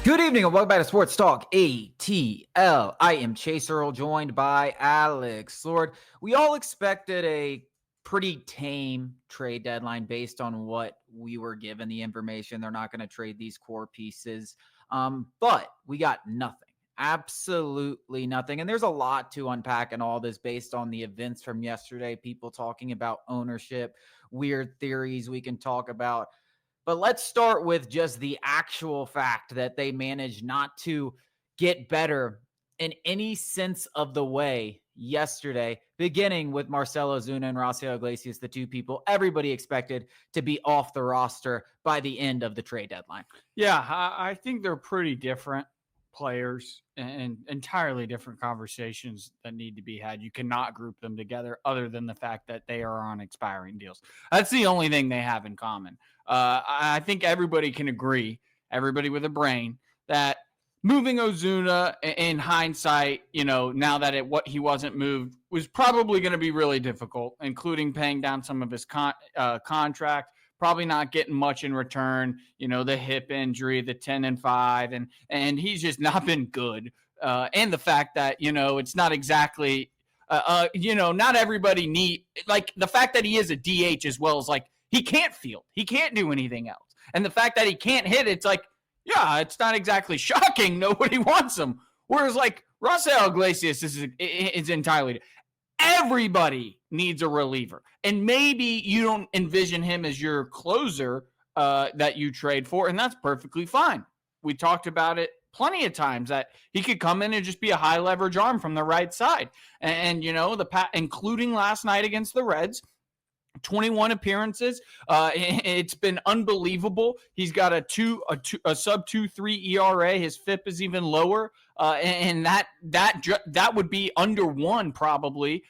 Good evening and welcome back to Sports Talk ATL. I am Chase Earl, joined by Alex Lord. We all expected a pretty tame trade deadline based on what we were given the information. They're not going to trade these core pieces, but we got nothing. Absolutely nothing. And there's a lot to unpack in all this based on the events from yesterday. People talking about ownership, weird theories we can talk about. But let's start with just the actual fact that they managed not to get better in any sense of the way yesterday, beginning with Marcell Ozuna and Rafael Iglesias, the two people everybody expected to be off the roster by the end of the trade deadline. Yeah, I think they're pretty different players and entirely different conversations that need to be had. You cannot group them together other than the fact that they are on expiring deals. That's the only thing they have in common. I think everybody can agree, everybody with a brain, that moving Ozuna in hindsight, now that he wasn't moved, was probably going to be really difficult, including paying down some of his contract. Probably not getting much in return, the hip injury, the 10-5, and he's just not been good. And the fact that, it's not exactly, not everybody the fact that he is a DH as well as he can't field. He can't do anything else. And the fact that he can't hit, it's it's not exactly shocking. Nobody wants him. Whereas Rafael Iglesias is entirely everybody needs a reliever. And maybe you don't envision him as your closer that you trade for, and that's perfectly fine. We talked about it plenty of times that he could come in and just be a high leverage arm from the right side. And including last night against the Reds, 21 appearances. It's been unbelievable. He's got a sub 2.3 ERA. His FIP is even lower. And that would be under 1 probably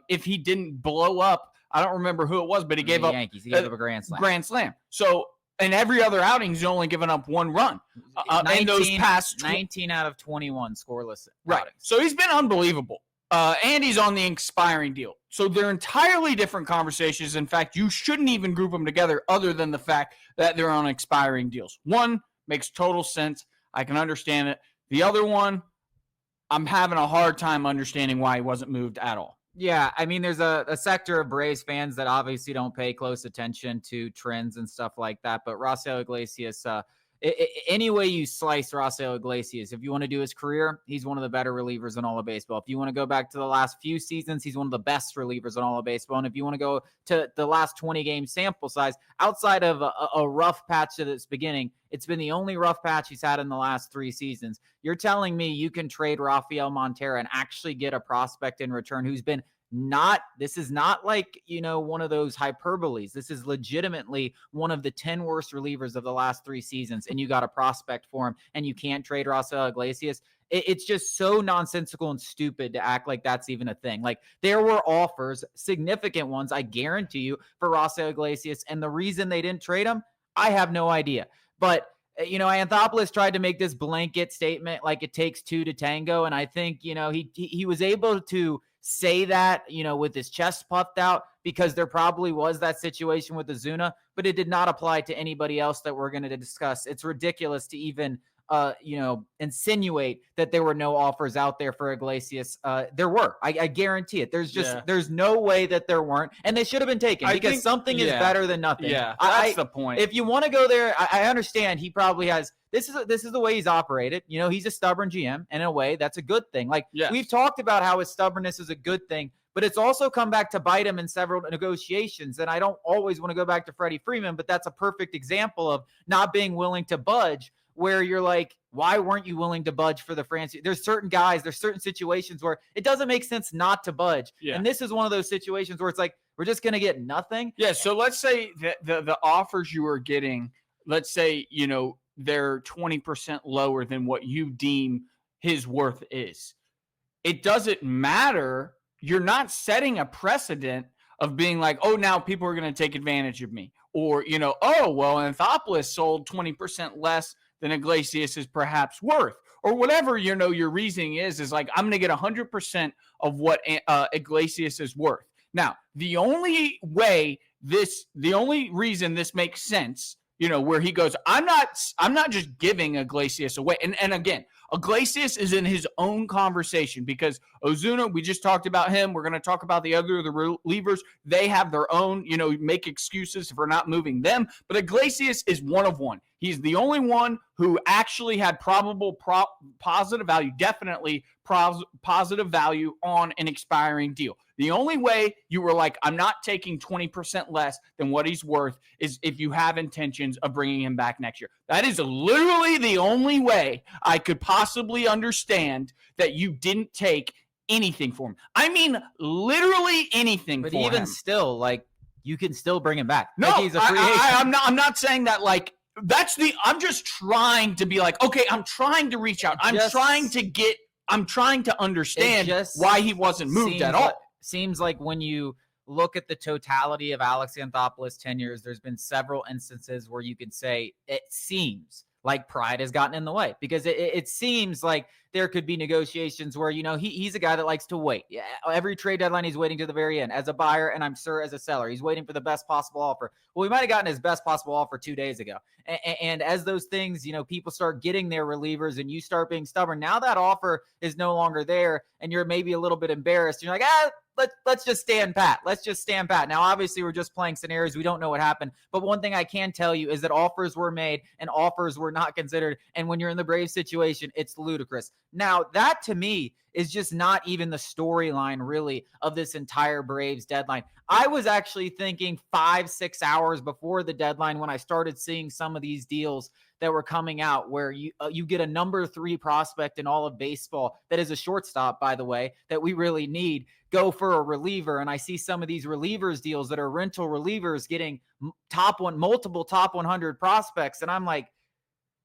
if he didn't blow up. I don't remember who it was, but he gave up Yankees. He gave up a grand slam. Grand slam. So in every other outing, he's only given up 1 run. 19, in those past 19 out of 21 scoreless right. outings. So he's been unbelievable. And he's on the expiring deal. So they're entirely different conversations. In fact, you shouldn't even group them together other than the fact that they're on expiring deals. One makes total sense. I can understand it. The other one, I'm having a hard time understanding why he wasn't moved at all. Yeah, I mean, there's a sector of Braves fans that obviously don't pay close attention to trends and stuff like that. But Rafael Iglesias, any way you slice Rafael Iglesias, if you want to do his career, he's one of the better relievers in all of baseball. If you want to go back to the last few seasons, he's one of the best relievers in all of baseball. And if you want to go to the last 20 game sample size, outside of a rough patch at its beginning, it's been the only rough patch he's had in the last 3 seasons. You're telling me you can trade Rafael Montero and actually get a prospect in return who's been this is not one of those hyperboles. This is legitimately one of the 10 worst relievers of the last 3 seasons, and you got a prospect for him, and you can't trade Rafael Iglesias. It's just so nonsensical and stupid to act like that's even a thing. There were offers, significant ones, I guarantee you, for Rafael Iglesias, and the reason they didn't trade him, I have no idea. But Anthopoulos tried to make this blanket statement like it takes 2 to tango, and I think he was able to say that, with his chest puffed out, because there probably was that situation with Ozuna, but it did not apply to anybody else that we're going to discuss. It's ridiculous to even, insinuate that there were no offers out there for Iglesias. There were. I guarantee it. There's no way that there weren't, and they should have been taken because something is better than nothing. Yeah, that's the point. If you want to go there, I understand he probably has. This is the way he's operated. He's a stubborn GM, and in a way, that's a good thing. We've talked about how his stubbornness is a good thing, but it's also come back to bite him in several negotiations. And I don't always want to go back to Freddie Freeman, but that's a perfect example of not being willing to budge, where you're like, why weren't you willing to budge for the franchise? There's certain guys, there's certain situations where it doesn't make sense not to budge. Yeah. And this is one of those situations where it's like, we're just going to get nothing. Yeah, so let's say that the offers you are getting, let's say, they're 20% lower than what you deem his worth is. It doesn't matter. You're not setting a precedent of being like, oh, now people are going to take advantage of me. Or, oh, well, Anthopoulos sold 20% less than Iglesias is perhaps worth. Or whatever, your reasoning is like, I'm going to get 100% of what Iglesias is worth. Now, the only reason this makes sense where he goes, I'm not just giving Iglesias away. And again, Iglesias is in his own conversation because Ozuna, we just talked about him. We're going to talk about the relievers. They have their own, make excuses for not moving them. But Iglesias is one of one. He's the only one who actually had probable positive value, definitely positive value on an expiring deal. The only way you were like, I'm not taking 20% less than what he's worth is if you have intentions of bringing him back next year. That is literally the only way I could possibly understand that you didn't take anything for him. I mean, literally anything for him. But even still, like, you can still bring him back. No, like he's a free agent. I'm not saying that, like, I'm just trying to be like, okay, I'm trying to reach out. I'm trying to understand why he wasn't moved at all. Seems like when you look at the totality of Alex Anthopoulos' tenures, there's been several instances where you could say it seems like pride has gotten in the way, because it seems like there could be negotiations where, he's a guy that likes to wait. Yeah, every trade deadline, he's waiting to the very end as a buyer, and I'm sure as a seller, he's waiting for the best possible offer. Well, he might have gotten his best possible offer 2 days ago. And as those things, people start getting their relievers and you start being stubborn, now that offer is no longer there and you're maybe a little bit embarrassed. You're like, let's just stand pat. Let's just stand pat. Now, obviously, we're just playing scenarios. We don't know what happened. But one thing I can tell you is that offers were made and offers were not considered. And when you're in the Braves situation, it's ludicrous. Now, that to me is just not even the storyline really of this entire Braves deadline. I was actually thinking 5-6 hours before the deadline when I started seeing some of these deals that were coming out where you get a number 3 prospect in all of baseball that is a shortstop, by the way, that we really need, go for a reliever. And I see some of these relievers deals that are rental relievers getting multiple top 100 prospects. And I'm like,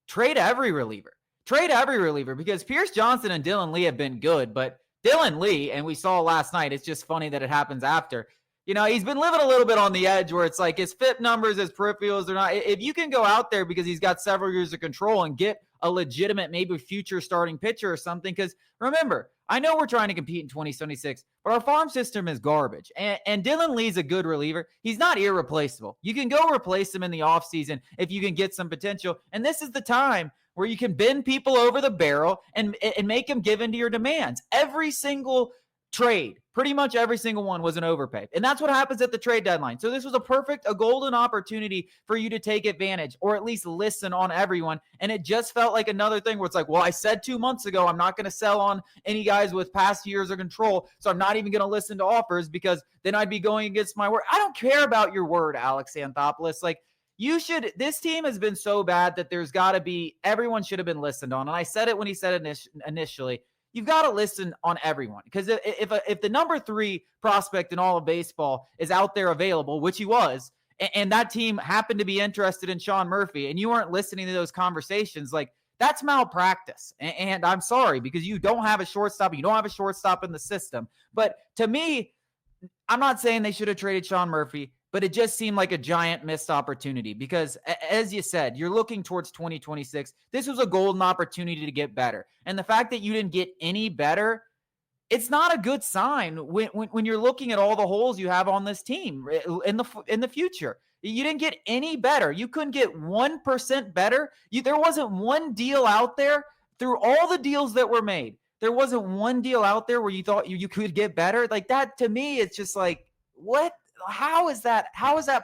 trade every reliever because Pierce Johnson and Dylan Lee have been good, but Dylan Lee, and we saw last night, it's just funny that it happens after, he's been living a little bit on the edge where it's like his FIP numbers, his peripherals, they're not. If you can go out there because he's got several years of control and get a legitimate, maybe future starting pitcher or something, because remember, I know we're trying to compete in 2076, but our farm system is garbage. And Dylan Lee's a good reliever. He's not irreplaceable. You can go replace him in the offseason if you can get some potential. And this is the time where you can bend people over the barrel and make them give in to your demands. Every single trade, pretty much every single one, was an overpay. And that's what happens at the trade deadline. So this was a golden opportunity for you to take advantage or at least listen on everyone. And it just felt like another thing where it's like, well, I said 2 months ago, I'm not going to sell on any guys with past years of control. So I'm not even going to listen to offers because then I'd be going against my word. I don't care about your word, Alex Anthopoulos. Like, this team has been so bad that there's got to be, everyone should have been listened on. And I said it when he said it initially. You've got to listen on everyone, because if the number 3 prospect in all of baseball is out there available, which he was, and that team happened to be interested in Sean Murphy, and you weren't listening to those conversations, like, that's malpractice. And I'm sorry, because you don't have a shortstop. You don't have a shortstop in the system. But to me, I'm not saying they should have traded Sean Murphy, but it just seemed like a giant missed opportunity because, as you said, you're looking towards 2026. This was a golden opportunity to get better. And the fact that you didn't get any better, it's not a good sign when you're looking at all the holes you have on this team in the future. You didn't get any better. You couldn't get 1% better. There wasn't one deal out there through all the deals that were made. There wasn't one deal out there where you thought you could get better. Like that, to me, it's just like, what? How is that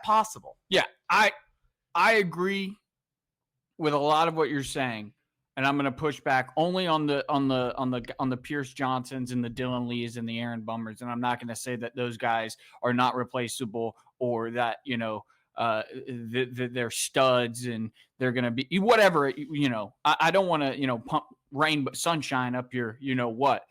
possible? Yeah, I agree with a lot of what you're saying, and I'm going to push back only on the Pierce Johnsons and the Dylan Lees and the Aaron Bummers, and I'm not going to say that those guys are not replaceable or that they're studs and they're going to be whatever. I don't want to pump sunshine up your what.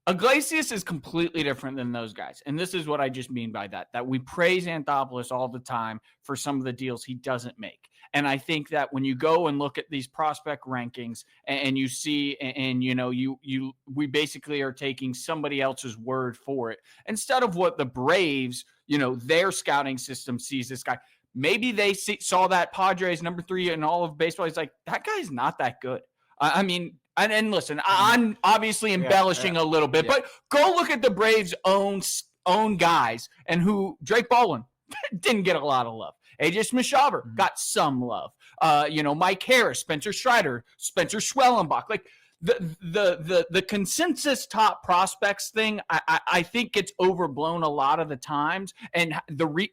Iglesias is completely different than those guys. And this is what I just mean by that we praise Anthopoulos all the time for some of the deals he doesn't make. And I think that when you go and look at these prospect rankings and you see, and we basically are taking somebody else's word for it instead of what the Braves, their scouting system sees this guy. Maybe they saw that Padres number 3 in all of baseball. He's like, that guy's not that good. I mean, and listen, I'm obviously embellishing a little bit, but go look at the Braves' own guys and who Drake Baldwin didn't get a lot of love. AJ Smith-Shawver got some love. Mike Harris, Spencer Strider, Spencer Schwellenbach. Like the consensus top prospects thing, I think gets overblown a lot of the times, and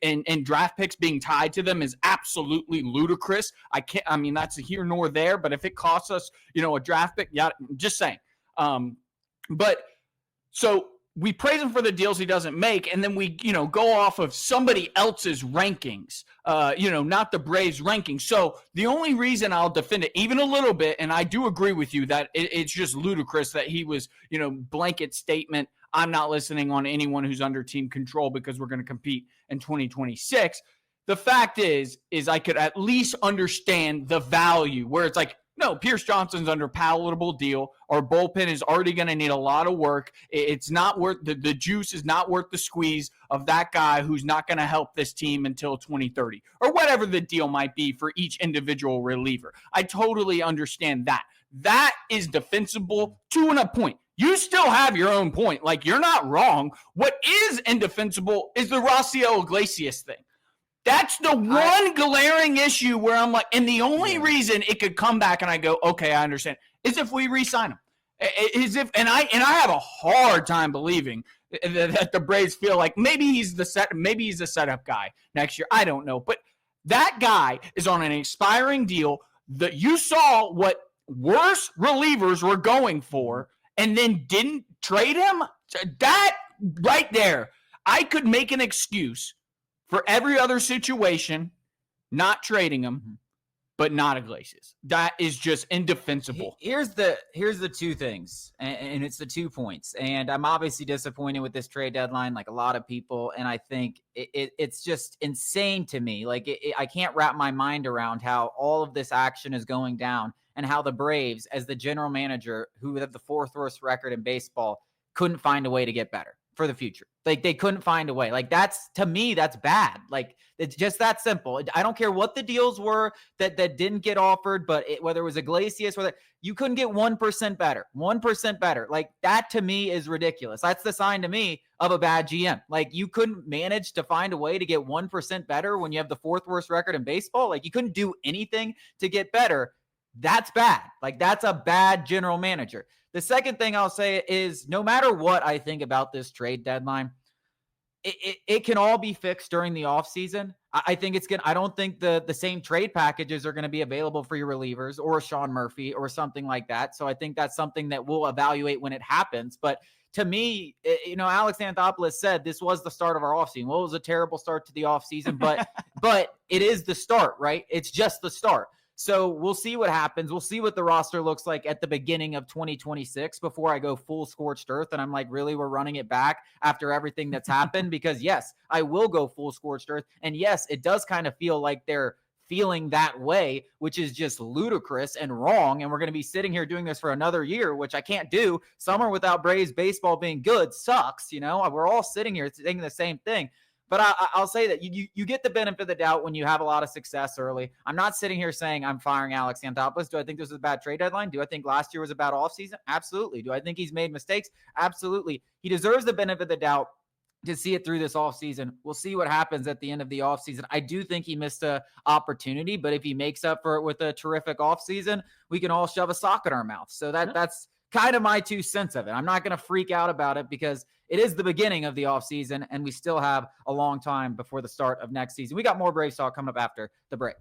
and draft picks being tied to them is absolutely ludicrous. That's here nor there, but if it costs us, a draft pick, yeah, just saying. But so we praise him for the deals he doesn't make, and then we, go off of somebody else's rankings, not the Braves rankings. So the only reason I'll defend it even a little bit, and I do agree with you that it's just ludicrous that he was, blanket statement, I'm not listening on anyone who's under team control because we're going to compete in 2026. The fact is I could at least understand the value where it's like, no, Pierce Johnson's under a palatable deal. Our bullpen is already going to need a lot of work. It's not worth the juice is not worth the squeeze of that guy who's not going to help this team until 2030 or whatever the deal might be for each individual reliever. I totally understand that. That is defensible to a point. You still have your own point. Like, you're not wrong. What is indefensible is the Rossiel Iglesias thing. That's the one glaring issue where I'm like, and the only reason it could come back and I go, okay, I understand, is if we re-sign him. And I have a hard time believing that the Braves feel like maybe he's the setup guy next year. I don't know, but that guy is on an expiring deal that you saw what worse relievers were going for, and then didn't trade him. That right there, I could make an excuse for every other situation, not trading him, but not Iglesias. That is just indefensible. Here's the two things, and it's the 2 points. And I'm obviously disappointed with this trade deadline, like a lot of people. And I think it's just insane to me. Like I can't wrap my mind around how all of this action is going down, and how the Braves, as the general manager, who have the 4th worst record in baseball, couldn't find a way to get better for the future. Like, they couldn't find a way. Like, to me, that's bad. Like, it's just that simple. I don't care what the deals were that didn't get offered, but whether it was Iglesias, whether you couldn't get 1% better, 1% better. Like, that to me is ridiculous. That's the sign to me of a bad GM. Like, you couldn't manage to find a way to get 1% better when you have the 4th worst record in baseball. Like, you couldn't do anything to get better. That's bad. Like, that's a bad general manager. The second thing I'll say is, no matter what I think about this trade deadline, it can all be fixed during the offseason. I think I don't think the same trade packages are going to be available for your relievers or Sean Murphy or something like that. So I think that's something that we'll evaluate when it happens. But to me, Alex Anthopoulos said this was the start of our offseason. Well, it was a terrible start to the offseason, but it is the start, right? It's just the start. So we'll see what happens. We'll see what the roster looks like at the beginning of 2026 before I go full scorched earth. And I'm like, really, we're running it back after everything that's happened? Because yes, I will go full scorched earth. And yes, it does kind of feel like they're feeling that way, which is just ludicrous and wrong. And we're going to be sitting here doing this for another year, which I can't do. Summer without Braves baseball being good sucks. We're all sitting here saying the same thing. But I'll say that you get the benefit of the doubt when you have a lot of success early. I'm not sitting here saying I'm firing Alex Anthopoulos. Do I think this was a bad trade deadline? Do I think last year was a bad offseason? Absolutely. Do I think he's made mistakes? Absolutely. He deserves the benefit of the doubt to see it through this offseason. We'll see what happens at the end of the offseason. I do think he missed an opportunity, but if he makes up for it with a terrific offseason, we can all shove a sock in our mouth. So that's kind of my 2 cents of it. I'm not going to freak out about it because it is the beginning of the offseason, and we still have a long time before the start of next season. We got more Braves talk coming up after the break.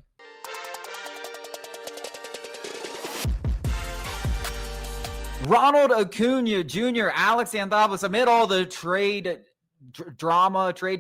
Ronald Acuna Jr., Alex Anthopoulos, amid all the trade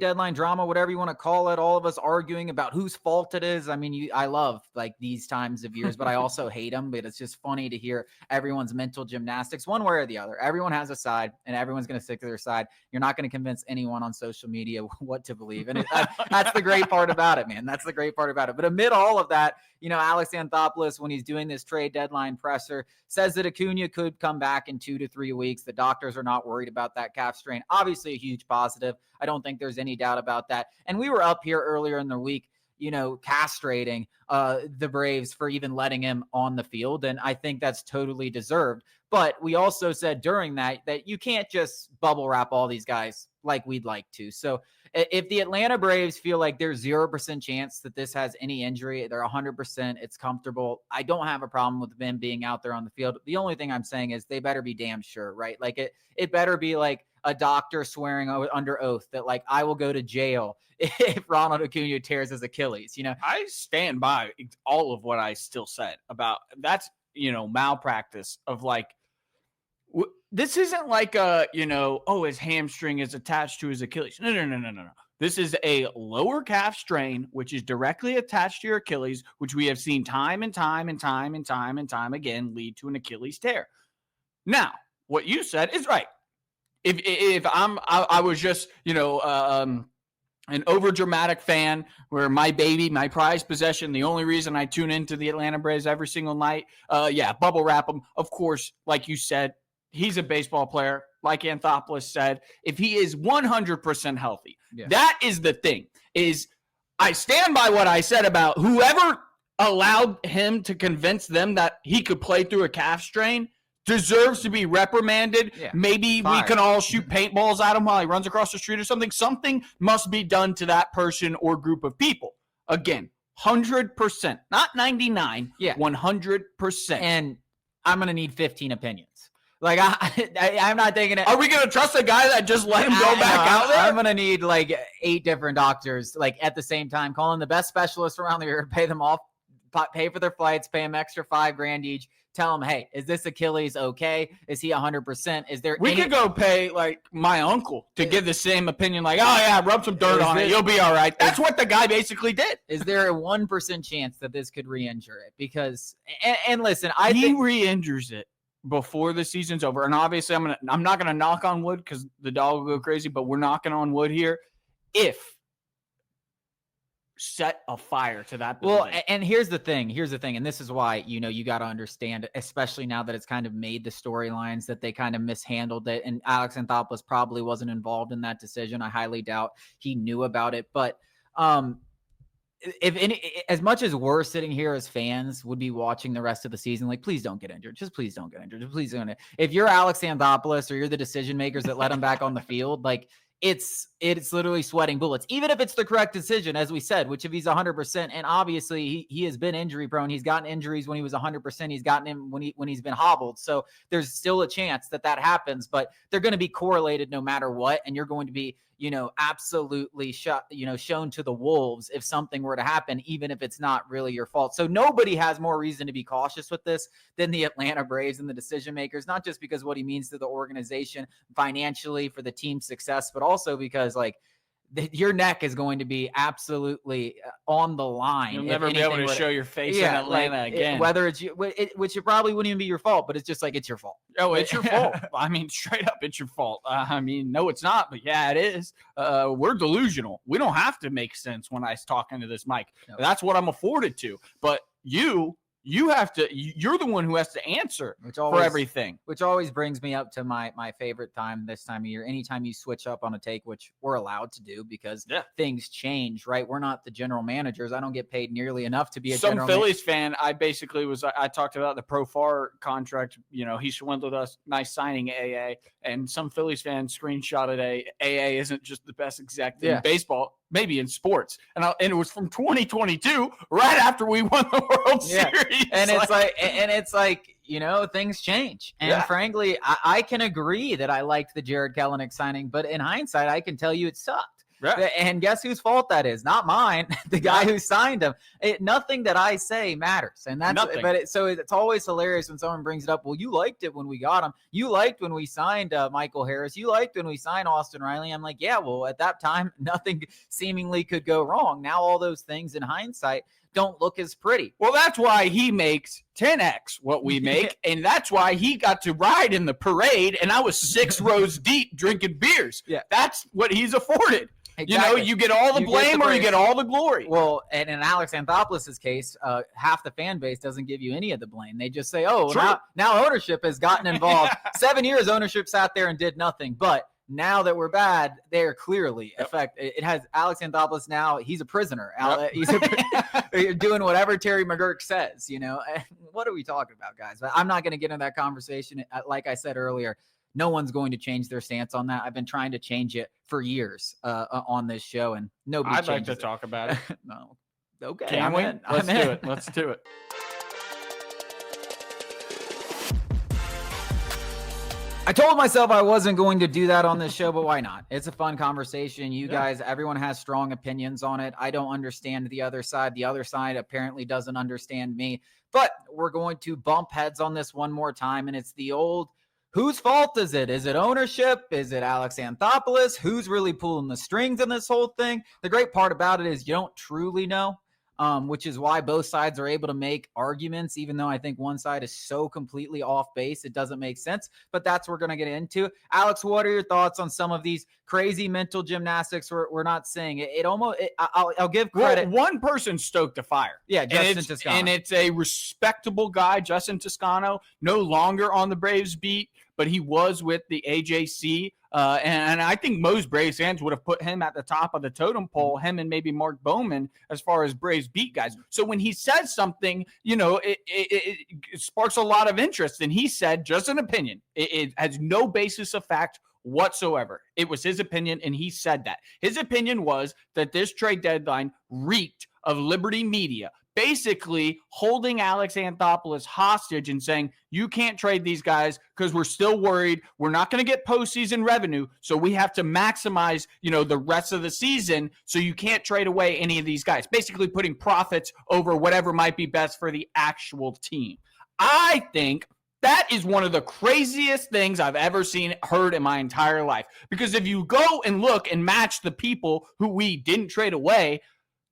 deadline drama, whatever you want to call it, all of us arguing about whose fault it is. I mean, I love like these times of years, but I also hate them. But it's just funny to hear everyone's mental gymnastics one way or the other. Everyone has a side, and everyone's going to stick to their side. You're not going to convince anyone on social media what to believe. And that's the great part about it, man. That's the great part about it. But amid all of that, Alex Anthopoulos, when he's doing this trade deadline presser, says that Acuna could come back in 2 to 3 weeks. The doctors are not worried about that calf strain. Obviously a huge positive. I don't think there's any doubt about that. And we were up here earlier in the week, castrating the Braves for even letting him on the field. And I think that's totally deserved. But we also said during that you can't just bubble wrap all these guys like we'd like to. So if the Atlanta Braves feel like there's 0% chance that this has any injury, they're 100%, it's comfortable, I don't have a problem with them being out there on the field. The only thing I'm saying is they better be damn sure, right? Like it better be like a doctor swearing under oath that like I will go to jail if Ronald Acuna tears his Achilles. I stand by all of what I still said about that's malpractice of like. This isn't like his hamstring is attached to his Achilles. No. This is a lower calf strain, which is directly attached to your Achilles, which we have seen time and time again lead to an Achilles tear. Now, what you said is right. If I was just, an overdramatic fan where my baby, my prized possession, the only reason I tune into the Atlanta Braves every single night, bubble wrap them. Of course, like you said, he's a baseball player. Like Anthopoulos said, if he is 100% healthy, that is the thing. Is I stand by what I said about whoever allowed him to convince them that he could play through a calf strain deserves to be reprimanded. Yeah. Maybe we can all shoot paintballs at him while he runs across the street or something. Something must be done to that person or group of people. Again, 100%, not 99, 100%. And I'm going to need 15 opinions. Like, I'm not thinking it. Are we going to trust a guy that just let him go back out there? I'm going to need like 8 different doctors, like at the same time, calling the best specialists around the year, pay them off, pay for their flights, pay them extra $5,000 each. Tell them, hey, is this Achilles okay? Is he 100%? Is there? We could go pay like my uncle to give the same opinion. Like, oh yeah, rub some dirt on it, you'll be all right. That's what the guy basically did. Is there a 1% chance that this could re-injure it? Because and listen, he re-injures it before the season's over. And obviously, I'm not gonna knock on wood because the dog will go crazy. But we're knocking on wood here. If set a fire to that building. Well, and here's the thing, and this is why, you got to understand, especially now that it's kind of made the storylines that they kind of mishandled it, and Alex Anthopoulos probably wasn't involved in that decision. I highly doubt he knew about it, but as much as we're sitting here as fans would be watching the rest of the season, like, please don't get injured. Just please don't get injured. Please don't. If you're Alex Anthopoulos or you're the decision makers that let him back on the field, like, it's literally sweating bullets, even if it's the correct decision, as we said, which if he's 100%, and obviously he has been injury prone. He's gotten injuries when he was 100%. He's gotten him when he's been hobbled. So there's still a chance that happens, but they're going to be correlated no matter what. And you're going to be, absolutely shown to the wolves if something were to happen, even if it's not really your fault. So nobody has more reason to be cautious with this than the Atlanta Braves and the decision makers, not just because what he means to the organization financially for the team's success, but also because like your neck is going to be absolutely on the line. You'll never be able to show your face in Atlanta again. Whether it's you, which it probably wouldn't even be your fault, but it's just like, it's your fault. Oh, it's your fault. I mean, straight up, it's your fault. No, it's not, but yeah, it is. We're delusional. We don't have to make sense when I talk into this mic. No. That's what I'm afforded to. But you have to, you're the one who has to answer for everything. Which always brings me up to my favorite time this time of year. Anytime you switch up on a take, which we're allowed to do because things change, right? We're not the general managers. I don't get paid nearly enough to be a general manager. Some Phillies fan, I talked about the Profar contract. He swindled us. Nice signing AA. And some Phillies fan screenshotted AA isn't just the best exec in baseball. Maybe in sports. And it was from 2022, right after we won the World Series. And it's like, things change. And frankly, I can agree that I liked the Jared Kelenic signing, but in hindsight, I can tell you it sucked. Yeah. And guess whose fault that is? Not mine. The guy who signed him. Nothing that I say matters, and that's nothing. But it's always hilarious when someone brings it up. Well, you liked it when we got him. You liked when we signed Michael Harris. You liked when we signed Austin Riley. I'm like, yeah. Well, at that time, nothing seemingly could go wrong. Now all those things in hindsight don't look as pretty. Well, that's why he makes 10x what we make, and that's why he got to ride in the parade, and I was 6 rows deep drinking beers. Yeah, that's what he's afforded. Exactly. You get all the blame or you get all the glory. Well, and in Alex Anthopoulos' case, half the fan base doesn't give you any of the blame. They just say, now ownership has gotten involved. 7 years ownership sat there and did nothing. But Now that we're bad, they're clearly it has Alex Anthopoulos now. He's a prisoner. He's doing whatever Terry McGurk says, What are we talking about, guys? But I'm not going to get into that conversation. Like I said earlier, no one's going to change their stance on that. I've been trying to change it for years on this show, and nobody I'd changes like to talk about it. No. Okay. Can we? Let's do it. Let's do it. I told myself I wasn't going to do that on this show, but why not? It's a fun conversation. You guys, everyone has strong opinions on it. I don't understand the other side. The other side apparently doesn't understand me. But we're going to bump heads on this one more time, and it's the old, whose fault is it? Is it ownership? Is it Alex Anthopoulos? Who's really pulling the strings in this whole thing? The great part about it is you don't truly know. Which is why both sides are able to make arguments, even though I think one side is so completely off base, it doesn't make sense. But that's what we're going to get into. Alex, what are your thoughts on some of these crazy mental gymnastics we're not seeing? I'll give credit. Well, one person stoked the fire. Yeah, Justin Toscano. And it's a respectable guy, Justin Toscano, no longer on the Braves beat, but he was with the AJC. And I think most Braves fans would have put him at the top of the totem pole, him and maybe Mark Bowman, as far as Braves beat guys. So when he says something, it sparks a lot of interest. And he said, just an opinion. It has no basis of fact whatsoever. It was his opinion, and he said that. His opinion was that this trade deadline reeked of Liberty Media, basically holding Alex Anthopoulos hostage and saying, you can't trade these guys because we're still worried. We're not going to get postseason revenue, so we have to maximize, the rest of the season, so you can't trade away any of these guys, basically putting profits over whatever might be best for the actual team. I think that is one of the craziest things I've ever heard in my entire life, because if you go and look and match the people who we didn't trade away,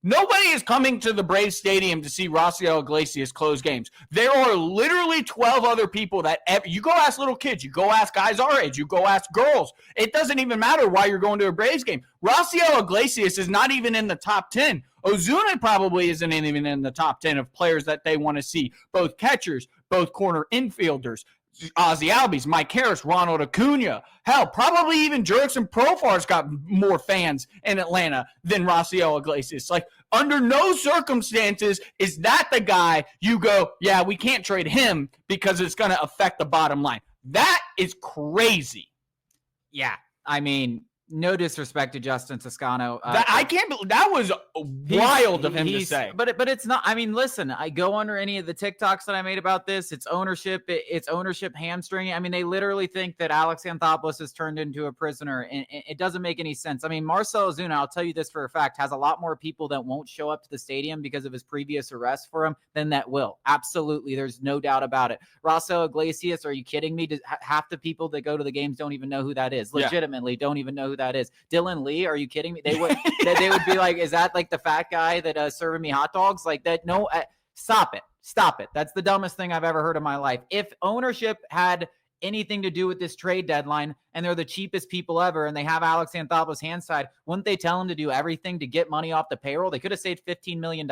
nobody is coming to the Braves Stadium to see Rafael Iglesias close games. There are literally 12 other people that you go ask little kids, you go ask guys our age, you go ask girls. It doesn't even matter why you're going to a Braves game. Rafael Iglesias is not even in the top 10. Ozuna probably isn't even in the top 10 of players that they want to see. Both catchers, both corner infielders, Ozzy Albies, Mike Harris, Ronald Acuna. Hell, probably even Jurickson Profar's got more fans in Atlanta than Rafael Iglesias. Like, under no circumstances is that the guy you go, yeah, we can't trade him because it's going to affect the bottom line. That is crazy. Yeah, I mean, no disrespect to Justin Toscano. I can't believe that was wild of him to say. But it's not. I mean, listen, I go under any of the TikToks that I made about this. It's ownership. It's ownership hamstringing. I mean, they literally think that Alex Anthopoulos has turned into a prisoner, and it doesnn't make any sense. I mean, Marcell Ozuna, I'll tell you this for a fact, has a lot more people that won't show up to the stadium because of his previous arrest for him than that will. Absolutely, there's no doubt about it. Rafael Iglesias, are you kidding me? Half the people that go to the games don't even know who that is. Legitimately, don't even know who that is. Dylan Lee, are you kidding me? They would they would be like, is that like the fat guy that serving me hot dogs like that? No, stop it. That's the dumbest thing I've ever heard in my life. If ownership had anything to do with this trade deadline and they're the cheapest people ever and they have Alex Anthopoulos handside, wouldn't they tell him to do everything to get money off the payroll? They could have saved $15 million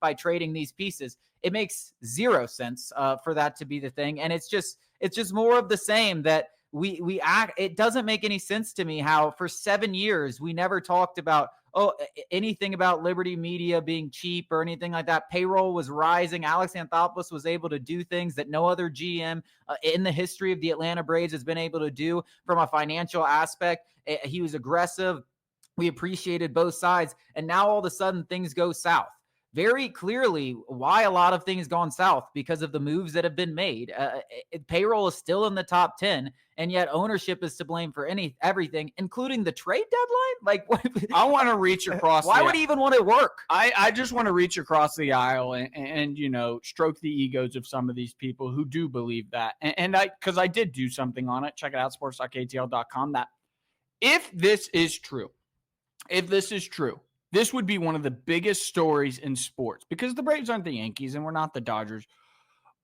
by trading these pieces. It makes zero sense for that to be the thing. And it's just more of the same that we act. It doesn't make any sense to me how for 7 years we never talked about anything about Liberty Media being cheap or anything like that. Payroll was rising. Alex Anthopoulos was able to do things that no other GM in the history of the Atlanta Braves has been able to do from a financial aspect. He was aggressive. We appreciated both sides. And now all of a sudden things go south. Very clearly why a lot of things gone south because of the moves that have been made. Payroll is still in the top 10, and yet ownership is to blame for everything, including the trade deadline. Like, what? I want to reach across. Why would he even want to work? I just want to reach across the aisle and stroke the egos of some of these people who do believe that. And because I did do something on it. Check it out, sports.katl.com. That if this is true, this would be one of the biggest stories in sports because the Braves aren't the Yankees and we're not the Dodgers,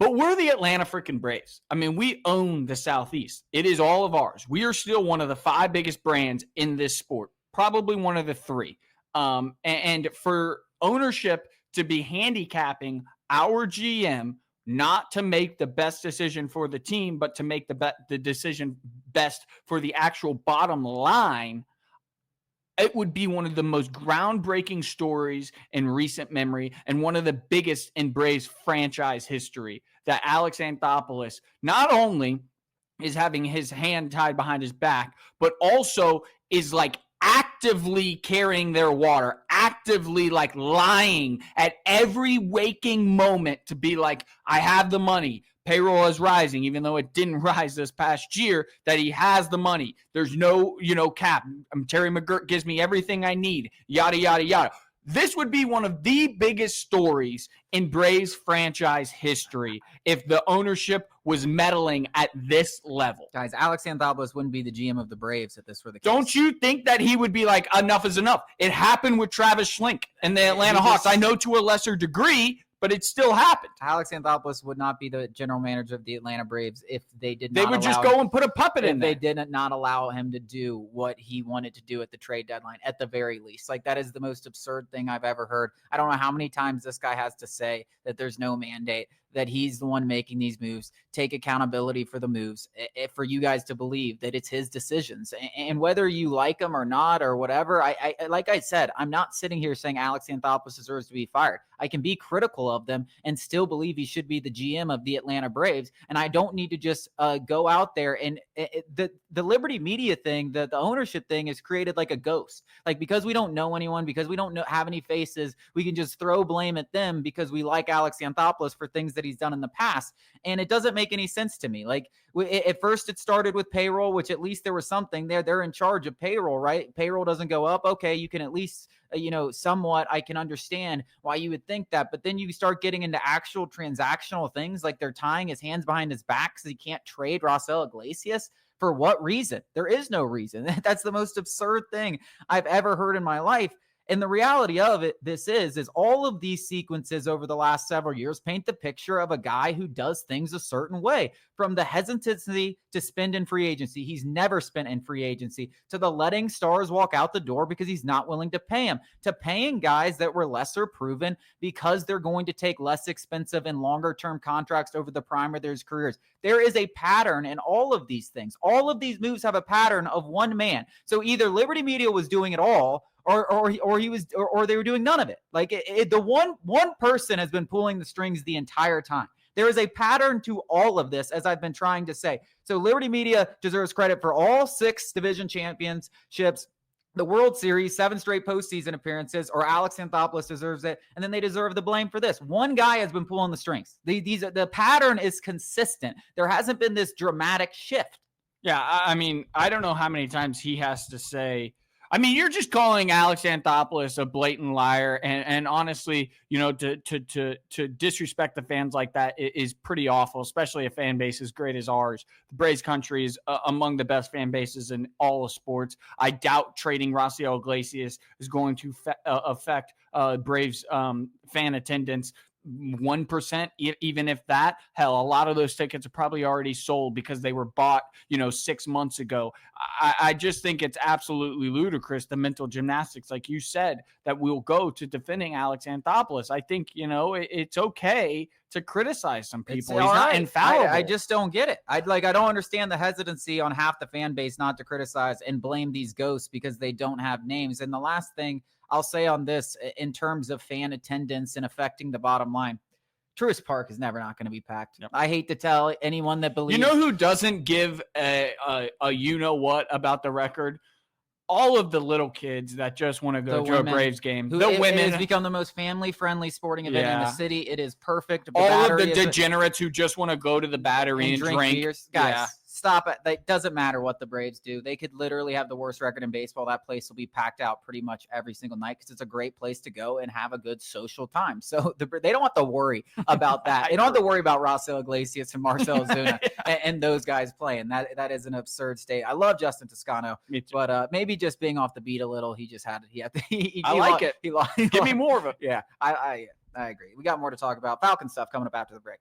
but we're the Atlanta freaking Braves. I mean, we own the Southeast. It is all of ours. We are still one of the 5 biggest brands in this sport, probably one of the 3. And for ownership to be handicapping our GM, not to make the best decision for the team, but to make the decision best for the actual bottom line, it would be one of the most groundbreaking stories in recent memory and one of the biggest in Braves franchise history, that Alex Anthopoulos not only is having his hand tied behind his back, but also is like actively carrying their water, actively like lying at every waking moment to be like, I have the money. Payroll is rising, even though it didn't rise this past year, that he has the money. There's no, cap. Terry McGirt gives me everything I need, yada, yada, yada. This would be one of the biggest stories in Braves franchise history if the ownership was meddling at this level. Guys, Alex Anthopoulos wouldn't be the GM of the Braves if this were the case. Don't you think that he would be like, enough is enough? It happened with Travis Schlenk and the Atlanta Hawks. I know to a lesser degree, but it still happened. Alex Anthopoulos would not be the general manager of the Atlanta Braves if they did not. They would just go and put a puppet in there. They did not allow him to do what he wanted to do at the trade deadline, at the very least. Like, that is the most absurd thing I've ever heard. I don't know how many times this guy has to say that there's no mandate, that he's the one making these moves, take accountability for the moves, for you guys to believe that it's his decisions. And whether you like him or not or whatever, I like I said, I'm not sitting here saying Alex Anthopoulos deserves to be fired. I can be critical of them and still believe he should be the GM of the Atlanta Braves. And I don't need to just go out there and the Liberty Media thing, the ownership thing is created like a ghost. Like, because we don't know anyone, because we don't have any faces, we can just throw blame at them because we like Alex Anthopoulos for things that he's done in the past. And it doesn't make any sense to me. Like, at first it started with payroll, which at least there was something there. They're in charge of payroll, right? Payroll doesn't go up. Okay, you can at least, somewhat, I can understand why you would think that. But then you start getting into actual transactional things, like they're tying his hands behind his back because he can't trade Raisel Iglesias. For what reason? There is no reason. That's the most absurd thing I've ever heard in my life. And the reality of it, this is all of these sequences over the last several years paint the picture of a guy who does things a certain way. From the hesitancy to spend in free agency, he's never spent in free agency, to the letting stars walk out the door because he's not willing to pay them, to paying guys that were lesser proven because they're going to take less expensive and longer term contracts over the prime of their careers. There is a pattern in all of these things. All of these moves have a pattern of one man. So either Liberty Media was doing it all, or they were doing none of it. Like, the one person has been pulling the strings the entire time. There is a pattern to all of this, as I've been trying to say. So Liberty Media deserves credit for all 6 division championships, the World Series, 7 straight postseason appearances, or Alex Anthopoulos deserves it. And then they deserve the blame for this. One guy has been pulling the strings. The pattern is consistent. There hasn't been this dramatic shift. Yeah, I mean, I don't know how many times he has to say, I mean, you're just calling Alex Anthopoulos a blatant liar, and honestly, to disrespect the fans like that is pretty awful, especially a fan base as great as ours. The Braves country is among the best fan bases in all of sports. I doubt trading Raisel Iglesias is going to affect Braves fan attendance 1%, even if that. Hell, a lot of those tickets are probably already sold because they were bought 6 months ago. I just think it's absolutely ludicrous, the mental gymnastics, like you said, that we'll go to defending Alex Anthopoulos. I think it's okay to criticize some people. He's not infallible. I just don't get it. I don't understand the hesitancy on half the fan base not to criticize and blame these ghosts because they don't have names. And the last thing I'll say on this, in terms of fan attendance and affecting the bottom line, Truist Park is never not going to be packed. Yep. I hate to tell anyone that believes. You know who doesn't give a you-know-what about the record? All of the little kids that just want to go to a Braves game. The women. It has become the most family-friendly sporting event in the city. It is perfect. All of the degenerates who just want to go to the Battery and drink beers. Guys, stop it. It doesn't matter what the Braves do. They could literally have the worst record in baseball. That place will be packed out pretty much every single night because it's a great place to go and have a good social time. So they don't have to worry about that. They don't have to worry about Raisel Iglesias and Marcell Ozuna and those guys playing. That is an absurd state. I love Justin Toscano, but maybe just being off the beat a little. He just had it. I like it. Give me more of it. Yeah, I agree. We got more to talk about. Falcon stuff coming up after the break.